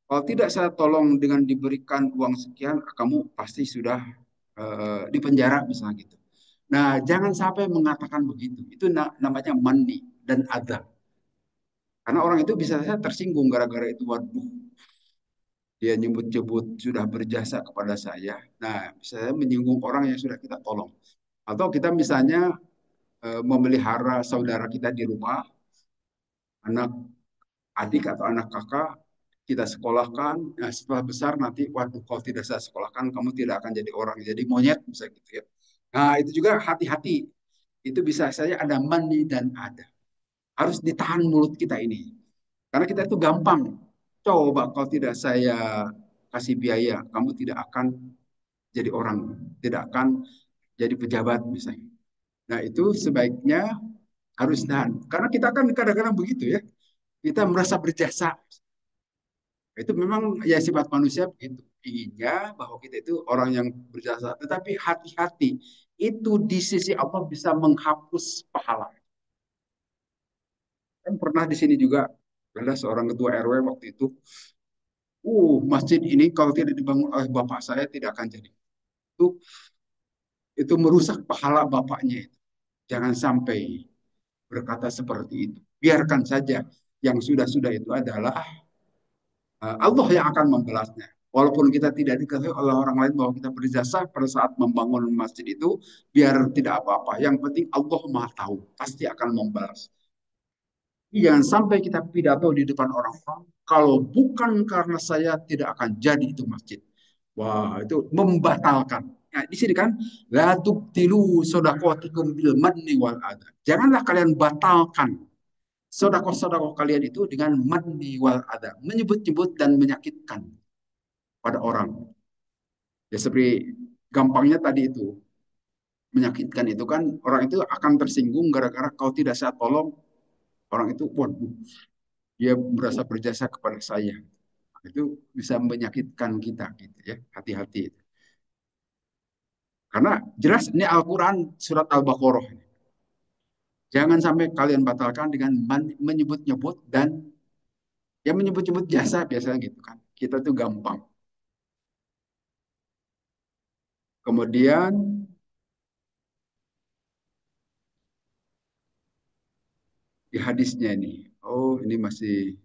kalau tidak saya tolong dengan diberikan uang sekian, kamu pasti sudah di penjara misalnya gitu. Nah, jangan sampai mengatakan begitu. Itu namanya mani dan adab. Karena orang itu bisa saja tersinggung gara-gara itu. Waduh, dia nyebut-nyebut sudah berjasa kepada saya. Nah, bisa menyinggung orang yang sudah kita tolong. Atau kita misalnya memelihara saudara kita di rumah, anak adik atau anak kakak, kita sekolahkan, nah setelah besar nanti, waduh kalau tidak saya sekolahkan, kamu tidak akan jadi orang, jadi monyet, bisa gitu ya. Nah itu juga hati-hati, itu bisa saja ada mani dan ada. Harus ditahan mulut kita ini. Karena kita itu gampang. Coba kalau tidak saya kasih biaya, kamu tidak akan jadi orang, tidak akan jadi pejabat misalnya. Nah itu sebaiknya harus tahan. Karena kita kan kadang-kadang begitu ya. Kita merasa berjasa. Itu memang ya sifat manusia begitu. Inginnya bahwa kita itu orang yang berjasa. Tetapi hati-hati. Itu di sisi Allah bisa menghapus pahala. Kan pernah di sini juga ada seorang ketua RW waktu itu. Masjid ini kalau tidak dibangun oleh bapak saya tidak akan jadi. Itu merusak pahala bapaknya itu. Jangan sampai berkata seperti itu. Biarkan saja yang sudah-sudah itu adalah Allah yang akan membalasnya. Walaupun kita tidak diketahui oleh orang lain bahwa kita berjasa pada saat membangun masjid itu, biar tidak apa-apa. Yang penting Allah Maha tahu, pasti akan membalas. Jangan sampai kita pidato di depan orang-orang, kalau bukan karena saya tidak akan jadi itu masjid. Wah, itu membatalkan. Nah, di sini kan, la tubtilu sodakotikum bil manni wal adha. Janganlah kalian batalkan sodakoh-sodakoh kalian itu dengan manni wal adha. Menyebut-nyebut dan menyakitkan pada orang. Ya seperti gampangnya tadi itu, menyakitkan itu kan orang itu akan tersinggung gara-gara kalau tidak saya tolong, orang itu, waduh, dia merasa berjasa kepada saya. Itu bisa menyakitkan kita gitu ya. Hati-hati. Karena jelas ini Al-Qur'an surat Al-Baqarah. Jangan sampai kalian batalkan dengan menyebut-nyebut dan ya menyebut-nyebut jasa biasanya gitu kan. Kita tuh gampang. Kemudian di hadisnya ini. Oh, ini masih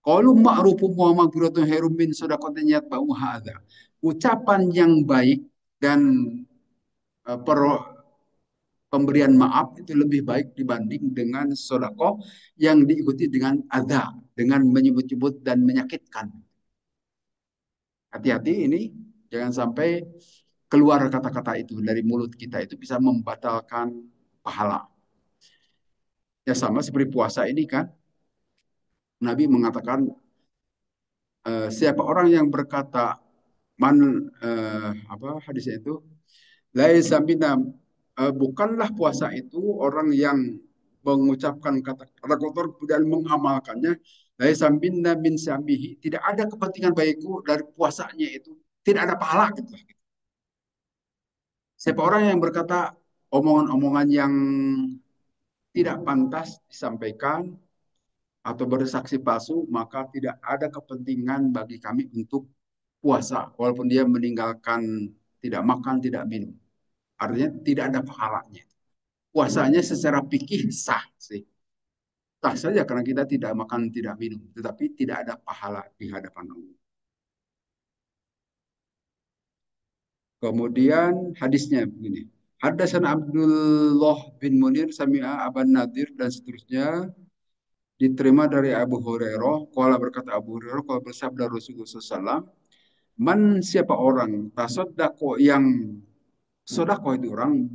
qalu ma'rufun wa maghfiratun khairum min shadaqatin yatba'uha adza. Ucapan yang baik dan eh, pemberian maaf itu lebih baik dibanding dengan sodako yang diikuti dengan adha, dengan menyebut-nyebut dan menyakitkan. Hati-hati ini, jangan sampai keluar kata-kata itu dari mulut kita itu bisa membatalkan pahala. Ya sama seperti puasa ini kan, Nabi mengatakan siapa orang yang berkata man apa hadisnya itu laisa minna bukanlah puasa itu orang yang mengucapkan kata-kata kotor dan mengamalkannya. Laisa minna min sambihi. Tidak ada kepentingan baikku dari puasanya itu. Tidak ada pahala gitu. Siapa orang yang berkata omongan-omongan yang tidak pantas disampaikan atau bersaksi palsu, maka tidak ada kepentingan bagi kami untuk puasa. Walaupun dia meninggalkan tidak makan, tidak minum. Artinya tidak ada pahalanya. Puasanya secara fikih sah sih. Sah saja karena kita tidak makan, tidak minum. Tetapi tidak ada pahala di hadapan Allah. Kemudian hadisnya begini. Hadasan Abdullah bin Munir, Sami'a Aban Nadir, dan seterusnya. Diterima dari Abu Hurairah. Kala berkata Abu Hurairah, kalau bersabda Rasulullah SAW. Man siapa orang, tasodako yang sodako itu orang,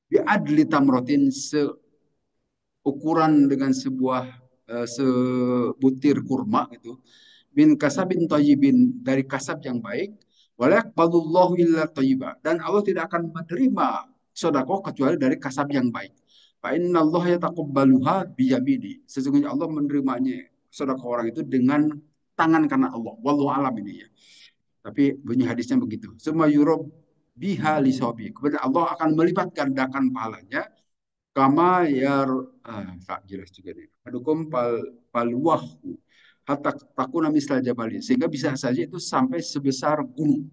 biadli tamrotin ukuran dengan sebuah sebutir kurma gitu bin kasabin thayyibin dari kasab yang baik walak balullahu illa thayyiba dan Allah tidak akan menerima sedekah kecuali dari kasab yang baik. Fa inna Allah yataqabbaluha biyamini. Sesungguhnya Allah menerimanya sedekah orang itu dengan tangan kanan Allah. Wallahu alam ini ya. Tapi bunyi hadisnya begitu. Semua yurab biha lisobi. Kemudian Allah akan melipat gandakan pahalanya kama yar tak jelas juga nih. Adukum paluahu hatta takuna misal jabali sehingga bisa saja itu sampai sebesar gunung.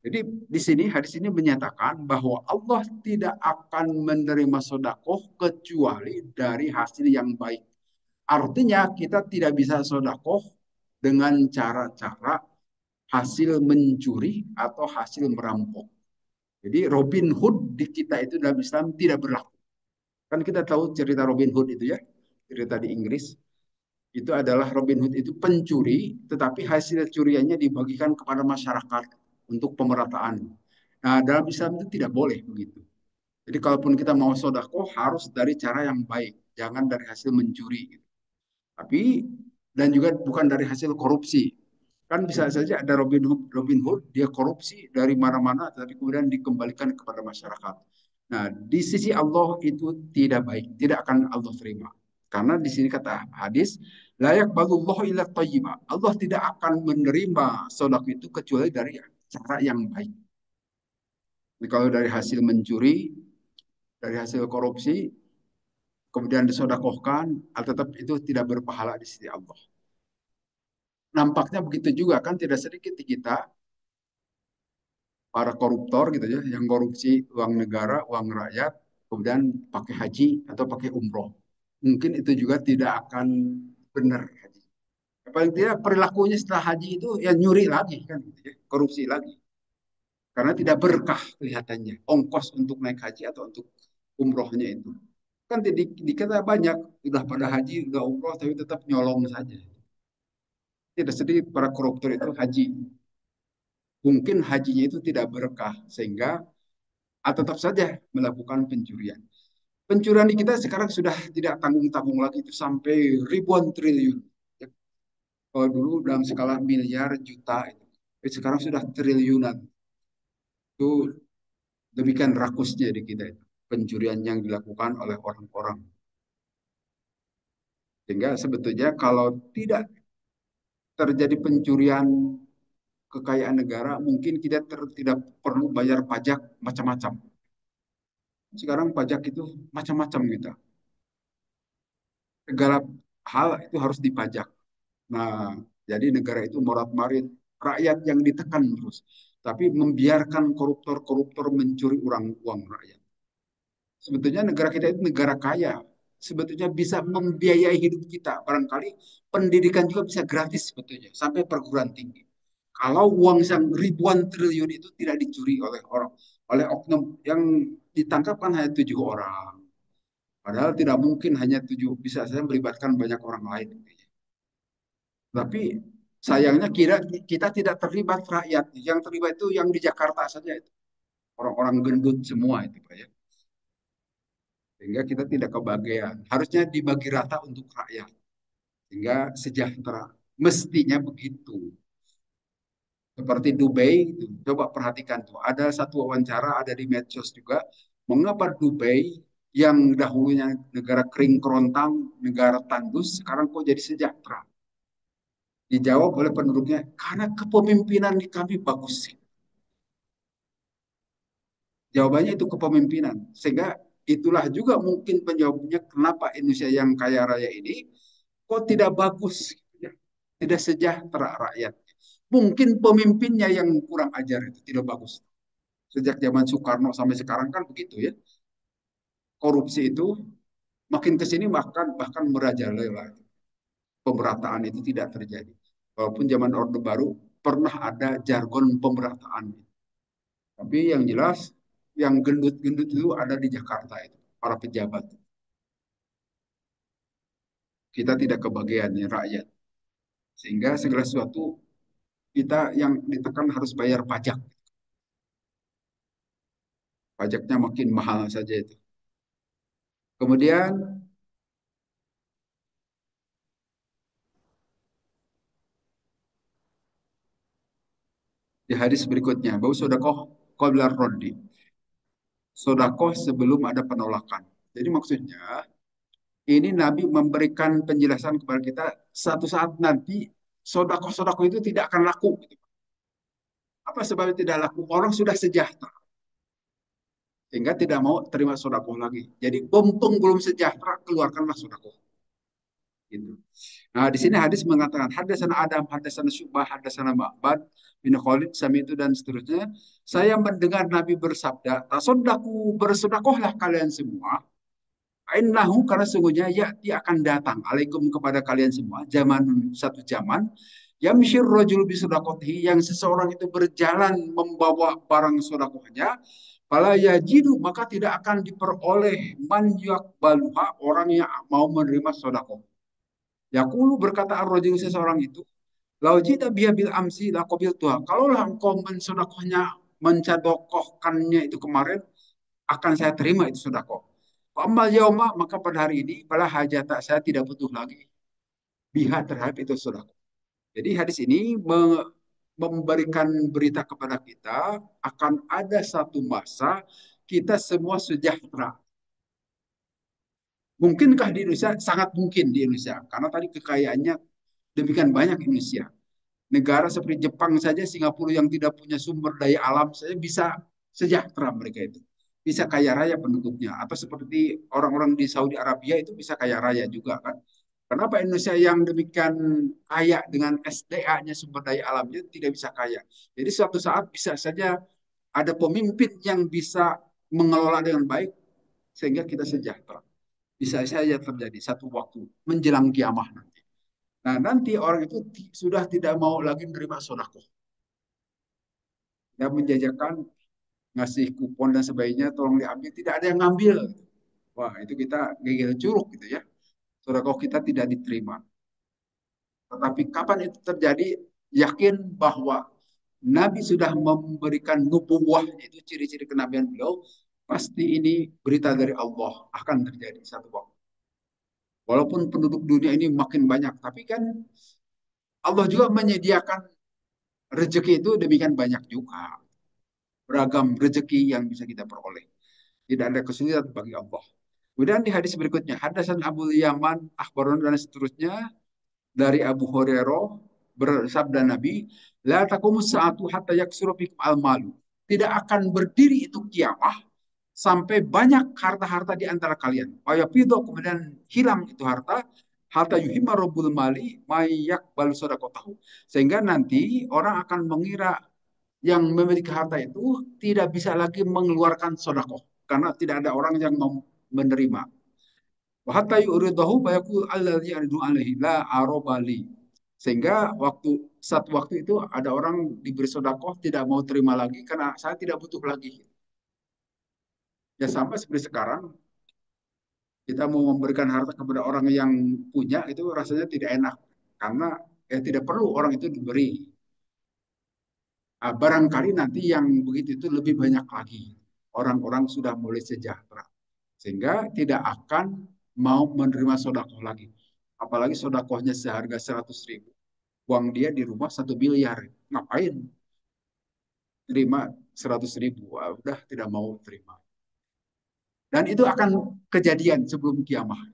Jadi di sini hadis ini menyatakan bahwa Allah tidak akan menerima sodakoh kecuali dari hasil yang baik. Artinya kita tidak bisa sodakoh dengan cara-cara hasil mencuri atau hasil merampok. Jadi Robin Hood di kita itu dalam Islam tidak berlaku. Kan kita tahu cerita Robin Hood itu ya, cerita di Inggris. Itu adalah Robin Hood itu pencuri, tetapi hasil curiannya dibagikan kepada masyarakat untuk pemerataan. Nah, dalam Islam itu tidak boleh begitu. Jadi kalaupun kita mau sodako harus dari cara yang baik. jangan dari hasil mencuri. Tapi dan juga bukan dari hasil korupsi. Kan bisa saja ada Robin Hood, dia korupsi dari mana-mana, tapi kemudian dikembalikan kepada masyarakat. Nah, di sisi Allah itu tidak baik, tidak akan Allah terima. Karena di sini kata hadis, layak balullah illa thayyibah. Allah tidak akan menerima sedekah itu kecuali dari cara yang baik. Jadi kalau dari hasil mencuri, dari hasil korupsi, kemudian disodakohkan, tetap itu tidak berpahala di sisi Allah. Nampaknya begitu juga kan tidak sedikit di kita para koruptor gitu ya, yang korupsi uang negara, uang rakyat, kemudian pakai haji atau pakai umroh. Mungkin itu juga tidak akan benar haji. Paling tidak perilakunya setelah haji itu ya nyuri lagi kan gitu ya, korupsi lagi. Karena tidak berkah kelihatannya, ongkos untuk naik haji atau untuk umrohnya itu. Kan di kita banyak, udah pada haji, udah umroh, tapi tetap nyolong saja. Tidak sedikit para koruptor itu haji. Mungkin hajinya itu tidak berkah, sehingga tetap saja melakukan pencurian. Pencurian di kita sekarang sudah tidak tanggung-tanggung lagi, itu sampai ribuan triliun. Ya, kalau dulu dalam skala miliar, juta, itu. Sekarang sudah triliunan. Itu demikian rakusnya di kita itu. Pencurian yang dilakukan oleh orang-orang. Sehingga sebetulnya kalau tidak terjadi pencurian kekayaan negara, mungkin kita tidak perlu bayar pajak macam-macam. Sekarang pajak itu macam-macam gitu. Segala hal itu harus dipajak. Nah, jadi negara itu morat-marit, rakyat yang ditekan terus. Tapi membiarkan koruptor-koruptor mencuri uang rakyat. Sebetulnya negara kita itu negara kaya. Sebetulnya bisa membiayai hidup kita. Barangkali pendidikan juga bisa gratis sebetulnya. Sampai perguruan tinggi. Kalau uang yang ribuan triliun itu tidak dicuri oleh orang, oleh oknum yang ditangkap kan hanya 7 orang. Padahal tidak mungkin hanya 7, bisa saja melibatkan banyak orang lain. Tapi sayangnya kita tidak terlibat rakyat. Yang terlibat itu yang di Jakarta saja itu. Orang-orang gendut semua itu Pak ya. Sehingga kita tidak kebagian. Harusnya dibagi rata untuk rakyat. Sehingga sejahtera. Mestinya begitu. Seperti Dubai, itu. Coba perhatikan tuh. Ada satu wawancara, ada di medsos juga. Mengapa Dubai yang dahulunya negara kering kerontang, negara tandus, sekarang kok jadi sejahtera? Dijawab oleh penduduknya, karena kepemimpinan di kami bagus. Jawabannya itu kepemimpinan. Sehingga itulah juga mungkin penjawabnya kenapa Indonesia yang kaya raya ini kok tidak bagus, ya. Tidak sejahtera rakyat. Mungkin pemimpinnya yang kurang ajar itu tidak bagus. Sejak zaman Soekarno sampai sekarang kan begitu ya. Korupsi itu makin ke sini bahkan bahkan merajalela. Pemerataan itu tidak terjadi. Walaupun zaman Orde Baru pernah ada jargon pemerataan. Tapi yang jelas yang gendut-gendut itu ada di Jakarta itu, para pejabat. Kita tidak kebagian nih rakyat. Sehingga segala sesuatu kita yang ditekan harus bayar pajak. Pajaknya makin mahal saja itu. Kemudian di hadis berikutnya, bahwa sodakoh qabla rodi. Sodakoh sebelum ada penolakan. Jadi maksudnya ini Nabi memberikan penjelasan kepada kita satu saat nanti sodakoh-sodakoh itu tidak akan laku. Apa sebabnya tidak laku? Orang sudah sejahtera. Sehingga tidak mau terima sodakoh lagi. Jadi mumpung belum sejahtera, keluarkanlah sodakoh. Gitu. Nah, di sini hadis mengatakan hadasana Adam, hadasana Syubah, hadasana Ma'bad bin Khalid, Sami itu dan seterusnya. Saya mendengar Nabi bersabda, tasodaku bersodakohlah kalian semua. Innahu karena sungguhnya yakti akan datang alaikum kepada kalian semua zaman satu zaman yamshir rajul bisodakotihi yang seseorang itu berjalan membawa barang sodakohnya fala yajidu maka tidak akan diperoleh man yakbaluha orang yang mau menerima sodakoh. Yaqulu berkata ar-rajul seseorang itu, laujita biya bil amsi lakobil tuha. Kalaulah engkau mensodakohnya, mencadokohkannya itu kemarin, akan saya terima itu sodakoh. Amal yauma, maka pada hari ini pada hajat saya tidak butuh lagi biha terhadap itu sedekah. Jadi hadis ini memberikan berita kepada kita akan ada satu masa kita semua sejahtera. Mungkinkah di Indonesia? Sangat mungkin di Indonesia. Karena tadi kekayaannya demikian banyak Indonesia. Negara seperti Jepang saja, Singapura yang tidak punya sumber daya alam saja bisa sejahtera mereka itu. Bisa kaya raya penduduknya. Atau seperti orang-orang di Saudi Arabia itu bisa kaya raya juga kan. Kenapa Indonesia yang demikian kaya dengan SDA-nya sumber daya alamnya tidak bisa kaya? Jadi suatu saat bisa saja ada pemimpin yang bisa mengelola dengan baik sehingga kita sejahtera. Bisa saja terjadi satu waktu menjelang kiamah nanti. Nah, nanti orang itu sudah tidak mau lagi menerima sodako. Dan menjajakan, ngasih kupon dan sebagainya, tolong diambil. Tidak ada yang ngambil. Wah, itu kita gigil curug gitu ya. Sodako kita tidak diterima. Tetapi kapan itu terjadi, yakin bahwa Nabi sudah memberikan nubuwah, itu ciri-ciri kenabian beliau, pasti ini berita dari Allah akan terjadi satu waktu. Walaupun penduduk dunia ini makin banyak, tapi kan Allah juga menyediakan rezeki itu demikian banyak juga. Beragam rezeki yang bisa kita peroleh. Tidak ada kesulitan bagi Allah. Kemudian di hadis berikutnya, hadasan Abu Yaman, Akhbarun dan seterusnya dari Abu Hurairah bersabda Nabi, la taqumus sa'atu hatta yaksuru fikum al-malu. Tidak akan berdiri itu kiamah sampai banyak harta-harta di antara kalian. Wayafido kemudian hilang itu harta, harta yuhimma rabbul mali mayak balu sodakotahu. Sehingga nanti orang akan mengira yang memiliki harta itu tidak bisa lagi mengeluarkan sodakoh. Karena tidak ada orang yang mau menerima. Hatta yuridahu bayakul alladhi aridu alaihi la arobali. Sehingga satu waktu itu ada orang diberi sodakoh tidak mau terima lagi karena saya tidak butuh lagi. Ya sampai seperti sekarang kita mau memberikan harta kepada orang yang punya itu rasanya tidak enak karena tidak perlu orang itu diberi. Barangkali nanti yang begitu itu lebih banyak lagi orang-orang sudah mulai sejahtera sehingga tidak akan mau menerima sodakoh lagi. Apalagi sodakohnya seharga 100.000, uang dia di rumah 1 miliar, ngapain terima 100.000? Udah tidak mau terima. Dan itu akan kejadian sebelum kiamat.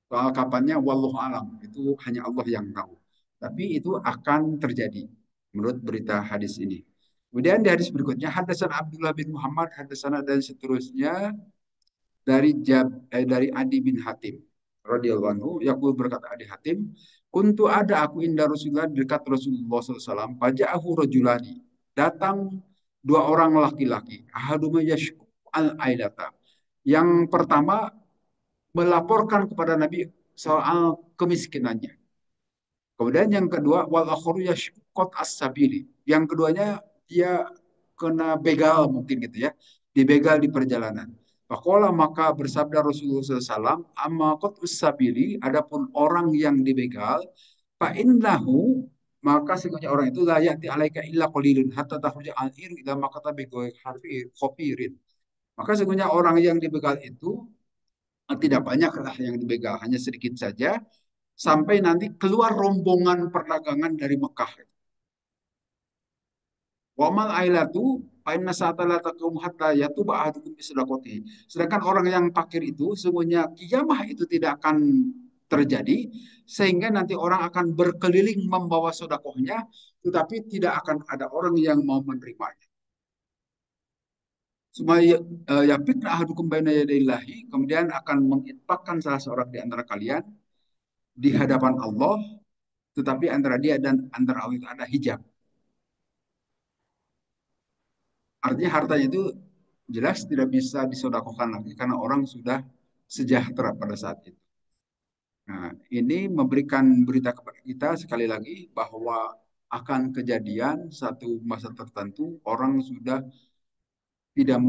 Soal kapannya, wallahu alam. Itu hanya Allah yang tahu. Tapi itu akan terjadi menurut berita hadis ini. Kemudian di hadis berikutnya, hadasan Abdullah bin Muhammad, hadasan dan seterusnya dari Adi bin Hatim radhiyallahu anhu. Yaqul berkata Adi Hatim, kuntu ada aku indah Rasulullah dekat Rasulullah SAW. Paja'ahu rajulani. Datang dua orang laki-laki. Ahaduma yashku al-aidata. Yang pertama melaporkan kepada Nabi soal kemiskinannya. Kemudian yang kedua, wal akharu yashqat as-sabili. Yang keduanya dia kena begal mungkin gitu ya. Dibegal di perjalanan. Pakola maka bersabda Rasulullah SAW, amma qat us-sabili, adapun orang yang dibegal, fa innahu maka sesungguhnya orang itu layak di alaika illa qalilun hatta takhruja al-iru ila makata begoy harfi khofirin. Maka sesungguhnya orang yang dibegal itu tidak banyak lah yang dibegal, hanya sedikit saja sampai nanti keluar rombongan perdagangan dari Mekah. Wamal ailatu painna sa'atala takum hatta yatuba ahadukum bisodakoti. Sedangkan orang yang fakir itu semuanya kiamah itu tidak akan terjadi sehingga nanti orang akan berkeliling membawa sodakohnya tetapi tidak akan ada orang yang mau menerimanya. Supaya ya fitnah ahadukum baina yadaillahi kemudian akan menginfakkan salah seorang di antara kalian di hadapan Allah tetapi antara dia dan antara Allah itu ada hijab. Artinya hartanya itu jelas tidak bisa disodakokan lagi karena orang sudah sejahtera pada saat itu. Nah, ini memberikan berita kepada kita sekali lagi bahwa akan kejadian satu masa tertentu orang sudah tidak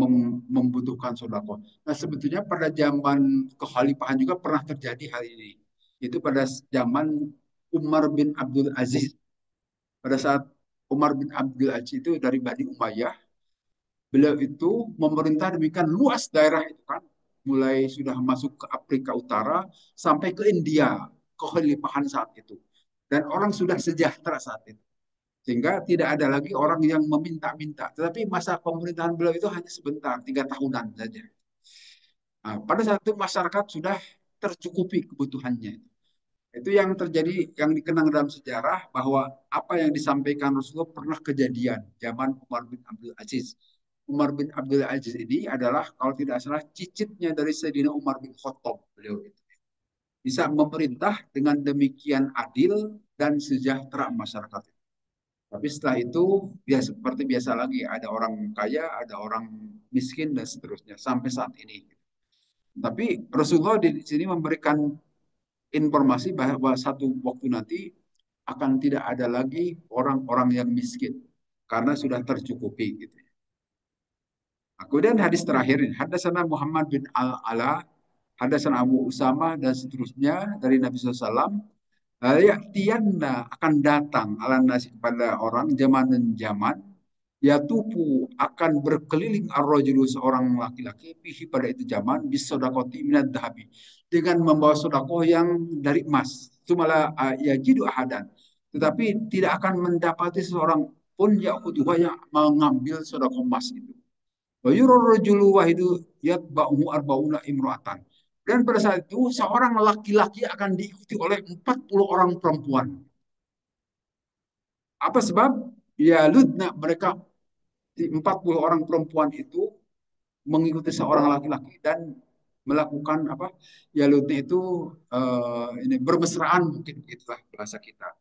membutuhkan sodako. Nah, sebetulnya pada zaman kekhalifahan juga pernah terjadi hal ini. Itu pada zaman Umar bin Abdul Aziz. Pada saat Umar bin Abdul Aziz itu dari Bani Umayyah, beliau itu memerintah demikian luas daerah itu kan. mulai sudah masuk ke Afrika Utara sampai ke India, kehalifahan saat itu. Dan orang sudah sejahtera saat itu. Sehingga tidak ada lagi orang yang meminta-minta. Tetapi masa pemerintahan beliau itu hanya sebentar, 3 tahunan saja. Nah, pada saat itu masyarakat sudah tercukupi kebutuhannya. Itu yang terjadi, yang dikenang dalam sejarah bahwa apa yang disampaikan Rasulullah pernah kejadian zaman Umar bin Abdul Aziz. Umar bin Abdul Aziz ini adalah kalau tidak salah cicitnya dari Sayyidina Umar bin Khattab. Beliau itu bisa memerintah dengan demikian adil dan sejahtera masyarakat. Tapi setelah itu ya seperti biasa lagi, ada orang kaya, ada orang miskin dan seterusnya sampai saat ini. Tapi Rasulullah di sini memberikan informasi bahwa satu waktu nanti akan tidak ada lagi orang-orang yang miskin karena sudah tercukupi gitu. Kemudian hadis terakhir, hadasana Muhammad bin Al-Ala, hadasana Abu Usama dan seterusnya dari Nabi SAW. Ya'tiyanna akan datang ala nasi kepada orang zaman dan zaman, yatufu akan berkeliling ar-rajulu seorang laki-laki pihi pada itu zaman bisodakoti minad dahabi dengan membawa sodakoh yang dari emas. Cumala yajidu ahadan, tetapi tidak akan mendapati seorang pun ya'khudhuha yang mengambil sodakoh emas itu. Wa yurur rajulu wahidu yatba'uhu arba'una imra'atan. Dan pada saat itu seorang laki-laki akan diikuti oleh 40 orang perempuan. Apa sebab? Ya ludna mereka 40 orang perempuan itu mengikuti seorang laki-laki dan melakukan apa? Ya ludna itu ini bermesraan mungkin itulah bahasa kita.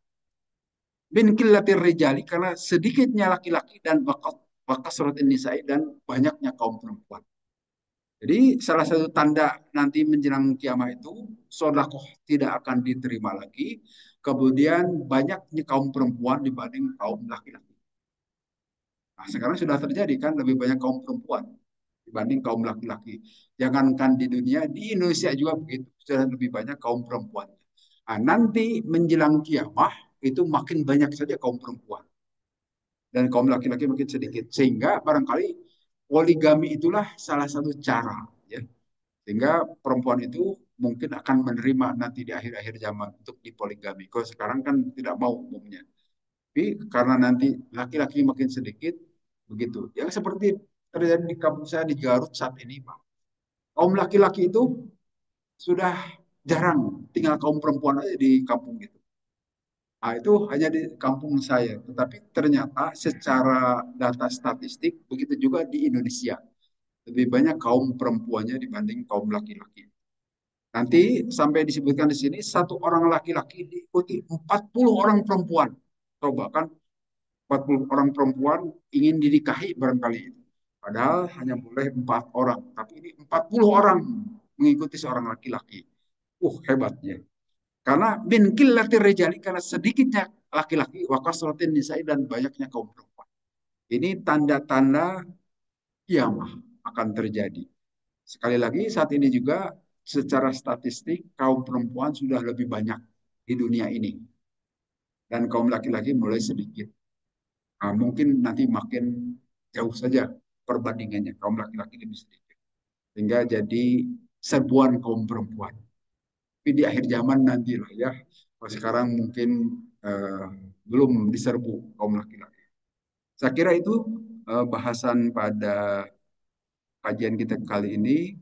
Bin killatir rijali karena sedikitnya laki-laki dan bakas surat nisa'i dan banyaknya kaum perempuan. Jadi salah satu tanda nanti menjelang kiamat itu sodakoh tidak akan diterima lagi. Kemudian banyaknya kaum perempuan dibanding kaum laki-laki. Nah, sekarang sudah terjadi kan lebih banyak kaum perempuan dibanding kaum laki-laki. Jangankan di dunia, di Indonesia juga begitu. Sudah lebih banyak kaum perempuan. Nah, nanti menjelang kiamat itu makin banyak saja kaum perempuan. Dan kaum laki-laki makin sedikit. Sehingga barangkali poligami itulah salah satu cara. Ya. Sehingga perempuan itu mungkin akan menerima nanti di akhir-akhir zaman untuk dipoligami. Kalau sekarang kan tidak mau umumnya. Tapi karena nanti laki-laki makin sedikit, begitu. Yang seperti terjadi di kampung saya di Garut saat ini, Pak. Kaum laki-laki itu sudah jarang, tinggal kaum perempuan aja di kampung itu. Nah, itu hanya di kampung saya. Tetapi ternyata secara data statistik, begitu juga di Indonesia. Lebih banyak kaum perempuannya dibanding kaum laki-laki. Nanti sampai disebutkan di sini, satu orang laki-laki diikuti 40 orang perempuan. Coba kan 40 orang perempuan ingin dinikahi barangkali itu. Padahal hanya boleh 4 orang. Tapi ini 40 orang mengikuti seorang laki-laki. Hebatnya. Karena bin killatir rijali, karena sedikitnya laki-laki, wakasratin nisa'i dan banyaknya kaum perempuan. Ini tanda-tanda kiamah akan terjadi. Sekali lagi saat ini juga secara statistik kaum perempuan sudah lebih banyak di dunia ini. Dan kaum laki-laki mulai sedikit. Nah, mungkin nanti makin jauh saja perbandingannya. Kaum laki-laki lebih sedikit. Sehingga jadi serbuan kaum perempuan. Tapi di akhir zaman nanti lah ya. Kalau sekarang mungkin eh, belum diserbu kaum laki-laki. Saya kira itu bahasan pada kajian kita kali ini.